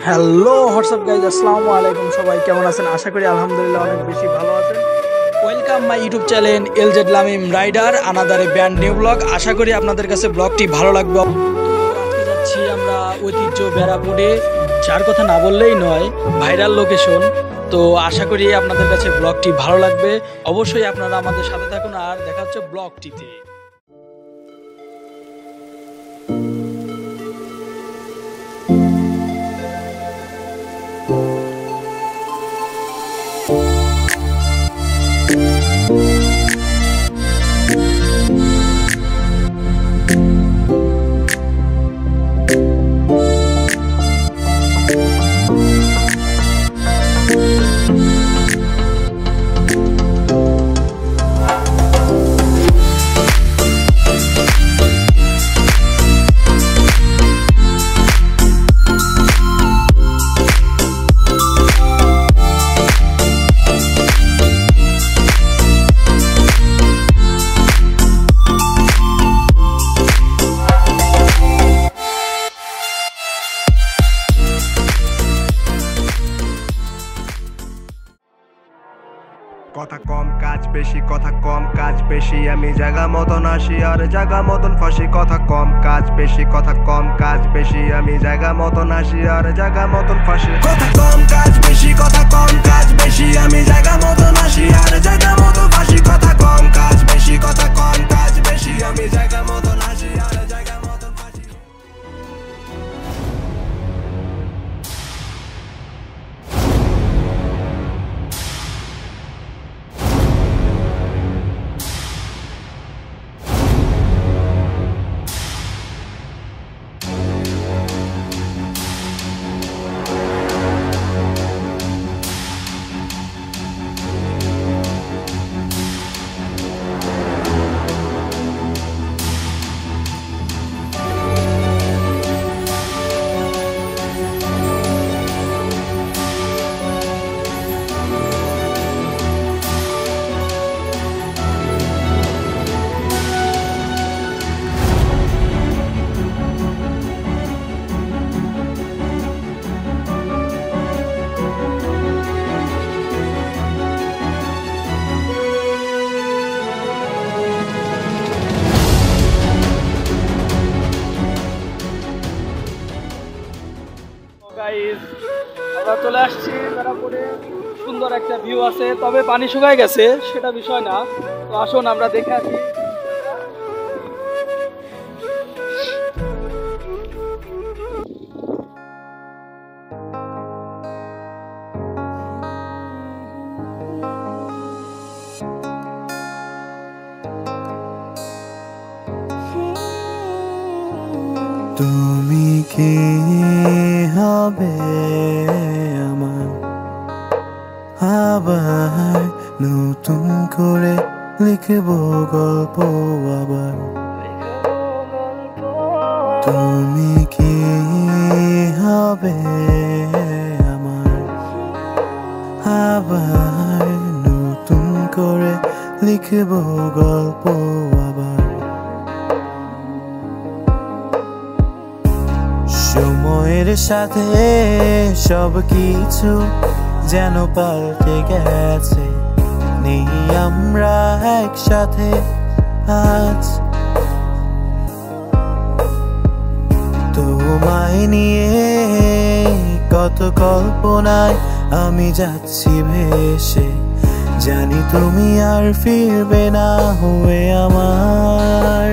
Hello WhatsApp guys, আসসালামু আলাইকুম। সবাই কেমন আছেন? আশা করি আলহামদুলিল্লাহ অনেক বেশি ভালো আছেন। Welcome my YouTube channel LZ Lamim rider another brand new vlog. আশা করি আপনাদের কাছে ব্লগটি ভালো লাগবে। তো আজকে যাচ্ছি আমরা ঐতিহ্য ব্যারাপুরে, যার কথা না বললেই নয়, ভাইরাল লোকেশন। তো আশা করি আপনাদের কাছে ব্লগটি ভালো লাগবে। অবশ্যই আপনারা আমাদের সাথে থাকুন, আর দেখা হচ্ছে ব্লগটিতে। কথা কম কাজ বেশি, কথা কম কাজ বেশি, আমি জায়গা মতন আসি আর জায়গা মতন ফাঁসি। কথা কম কাজ বেশি, কথা কম কাজ বেশি, আমি জায়গা মতন আসি আর জায়গা মতন ফাঁসি। কথা কম কাজ বেশি, কথা কম কাজ বেশি, আমি জায়গা মতন আসি আর জায়গা মতন ফাঁসি। কথা কম কাজ বেশি, কথা কম কাজ বেশি, আমি জায়গা মতন আসি আর জায়গা মতন ফাঁসি। আমরা চলে আসছি ব্যারাপুরে। সুন্দর একটা ভিউ আছে, তবে পানি শুকায় গেছে, সেটা বিষয় না। তো আসুন আমরা দেখে আসি। তুমি কি হবে আমার, আবার নতুন করে লিখবো গল্প আবার। তুমি কি হবে আমার, আবার নতুন করে লিখবো গল্প আবার। সময়ের সাথে সব কিছু যেন পাল্টে গেছে, নেই আমরা একসাথে আজ। তোমায় নিয়ে কত কল্পনায় আমি যাচ্ছি ভেসে, জানি তুমি আর ফিরবে না হয়ে আমার।